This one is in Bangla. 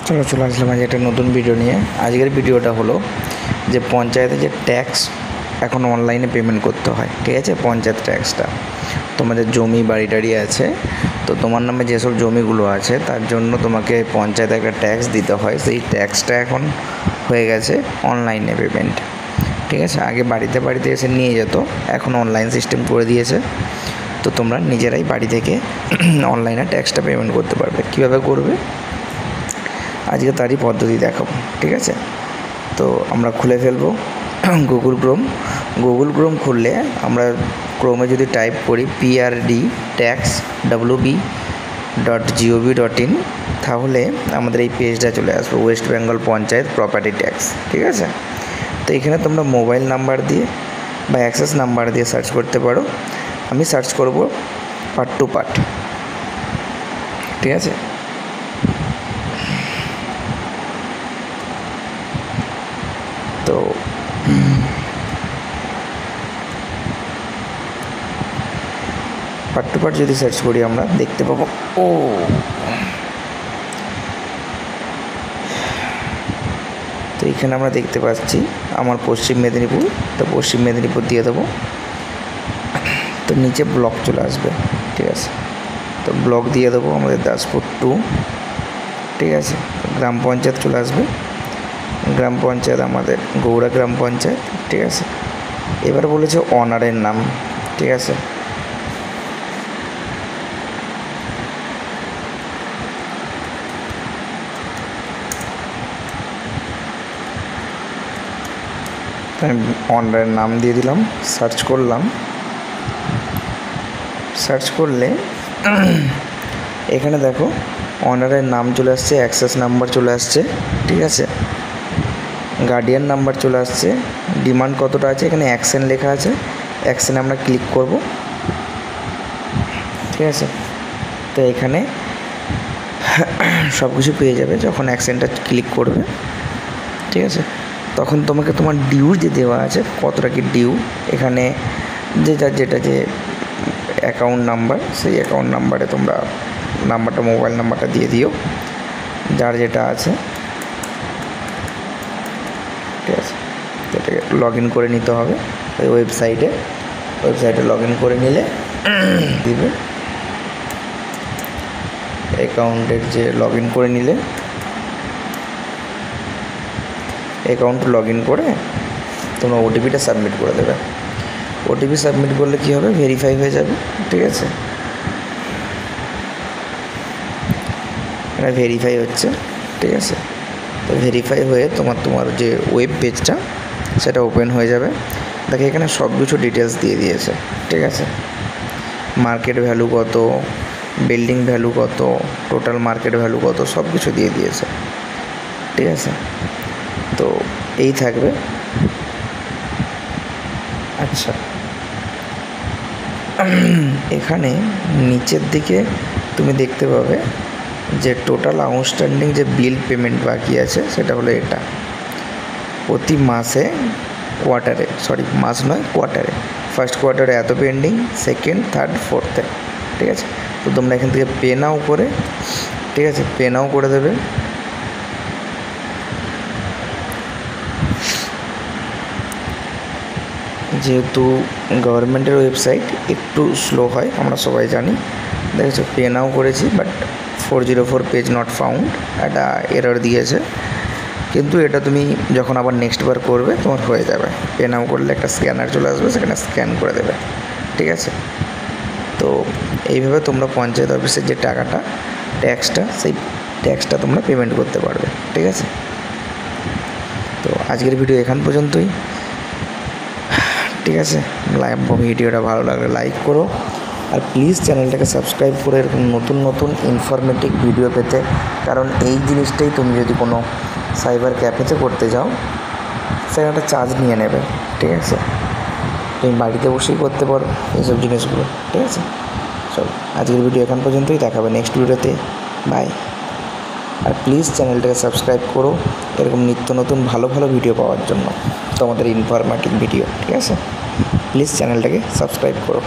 চলে আসলাম আজ একটা নতুন ভিডিও নিয়ে। আজকের ভিডিওটা হলো যে পঞ্চায়েতে যে ট্যাক্স এখন অনলাইনে পেমেন্ট করতে হয়, ঠিক আছে। পঞ্চায়েত ট্যাক্সটা তোমাদের জমি বাড়ি টাড়ি আছে, তো তোমার নামে যেসব জমিগুলো আছে তার জন্য তোমাকে পঞ্চায়েতে একটা ট্যাক্স দিতে হয়। সেই ট্যাক্সটা এখন হয়ে গেছে অনলাইনে পেমেন্ট, ঠিক আছে। আগে বাড়িতে বাড়িতে এসে নিয়ে যেত, এখন অনলাইন সিস্টেম করে দিয়েছে। তো তোমরা নিজেরাই বাড়ি থেকে অনলাইনে ট্যাক্সটা পেমেন্ট করতে পারবে। কীভাবে করবে আজকে তারই পদ্ধতি দেখাবো, ঠিক আছে। তো আমরা খুলে ফেলবো গুগল ক্রোম খুললে আমরা ক্রোমে যদি টাইপ করি prd-wb.gov.in তাহলে আমাদের এই পেজটা চলে আসবে, West Bengal panchayat property tax, ঠিক আছে। তো এখানে তোমরা মোবাইল নাম্বার দিয়ে বা অ্যাক্সেস নাম্বার দিয়ে সার্চ করতে পারো। আমি সার্চ করব পার্ট টু পার্ট, ঠিক আছে। তো পার্ট টু পার্ট যদি সার্চ করি আমরা দেখতে পাবো তো এখানে আমরা দেখতে পাচ্ছি আমার পশ্চিম মেদিনীপুর, তো পশ্চিম মেদিনীপুর দিয়ে দেবো। তো নিচে ব্লক চলে আসবে, ঠিক আছে। তো ব্লক দিয়ে দেবো আমাদের দাসপুর 2, ঠিক আছে। গ্রাম পঞ্চায়েত চলে আসবে, গ্রাম পঞ্চায়েত আমাদের গৌড়া গ্রাম পঞ্চায়েত, ঠিক আছে। এবার বলেছে অনারের নাম, ঠিক আছে। আমি অনারের নাম দিয়ে দিলাম, সার্চ করলাম। সার্চ করলে এখানে দেখো অনারের নাম চলে আসছে, অ্যাক্সেস নাম্বার চলে আসছে, ঠিক আছে। গার্ডিয়ান নাম্বার চলে আসছে, ডিমান্ড কতটা আছে, এখানে অ্যাকশন লেখা আছে। অ্যাকশনে আমরা ক্লিক করব, ঠিক আছে। তো এখানে সব কিছু পেয়ে যাবে যখন অ্যাকশনটা ক্লিক করবে, ঠিক আছে। তখন তোমাকে তোমার ডিউ যে দেওয়া আছে, কতটা কি ডিউ, এখানে যেটা যে অ্যাকাউন্ট নাম্বার, সেই অ্যাকাউন্ট নাম্বারে তোমরা নাম্বারটা, মোবাইল নাম্বারটা দিয়ে দিও যার যেটা আছে, ঠিক আছে। এটাকে লগ ইন করে নিতে হবে ওই ওয়েবসাইটে লগ ইন করে নিলে দিবে অ্যাকাউন্টের যে লগ ইন করে নিলে, অ্যাকাউন্ট লগ ইন করে তোমরা ওটিপিটা সাবমিট করে দেবে। ওটিপি সাবমিট করলে কী হবে, ভেরিফাই হয়ে যাবে, ঠিক আছে। এটা ভেরিফাই হচ্ছে, ঠিক আছে। তো ভেরিফাই হয়ে তোমার যে ওয়েব পেজটা সেটা ওপেন হয়ে যাবে। দেখো এখানে সব কিছু ডিটেলস দিয়ে দিয়েছে, ঠিক আছে। মার্কেট ভ্যালু কত, বিল্ডিং ভ্যালু কত, টোটাল মার্কেট ভ্যালু কত, সব কিছু দিয়ে দিয়েছে, ঠিক আছে। তো এই থাকবে। আচ্ছা, এখানে নিচের দিকে তুমি দেখতে পাবে যে টোটাল আউটস্ট্যান্ডিং যে বিল পেমেন্ট বাকি আছে সেটা হলো এটা। প্রতি মাসে কোয়ার্টারে, ফার্স্ট কোয়ার্টারে এত পেন্ডিং, সেকেন্ড, থার্ড, ফোর্থে, ঠিক আছে। তো তোমরা এখান থেকে পে নাও করে, ঠিক আছে, পে নাও করে দেবে। যেহেতু গভর্নমেন্টের ওয়েবসাইট একটু স্লো হয় আমরা সবাই জানি, দেখেছো পে নাও করেছি বাট 404 পেজ নট ফাউন্ড একটা এরর দিয়েছে। কিন্তু এটা তুমি যখন আবার নেক্সট বার করবে তোমার হয়ে যাবে। পে নাও করলে একটা স্ক্যানার চলে আসবে, সেখানে স্ক্যান করে দেবে, ঠিক আছে। তো এইভাবে তোমরা পঞ্চায়েত অফিসের যে টাকাটা, ট্যাক্সটা, সেই ট্যাক্সটা তোমরা পেমেন্ট করতে পারবে, ঠিক আছে। তো আজকের ভিডিও এখান পর্যন্তই, ঠিক আছে। ভিডিওটা ভালো লাগলে লাইক করো, আর প্লিজ চ্যানেলটাকে সাবস্ক্রাইব করে এরকম নতুন ইনফরমেটিভ ভিডিও পেতে। কারণ এই জিনিসটাই তুমি যদি কোনো সাইবার ক্যাফেতে করতে যাও সেখানে একটা চার্জ নিয়ে নেবে, ঠিক আছে। তুমি বাড়িতে বসেই করতে পারো এইসব জিনিসগুলো, ঠিক আছে। চলো আজকের ভিডিও এখান পর্যন্তই, দেখাবে নেক্সট ভিডিওতে, বাই। আর প্লিজ চ্যানেলটাকে সাবস্ক্রাইব করো এরকম নিত্য নতুন ভালো ভিডিও পাওয়ার জন্য, তোমাদের ইনফরমেটিভ ভিডিও, ঠিক আছে। প্লিজ চ্যানেলটাকে সাবস্ক্রাইব করো।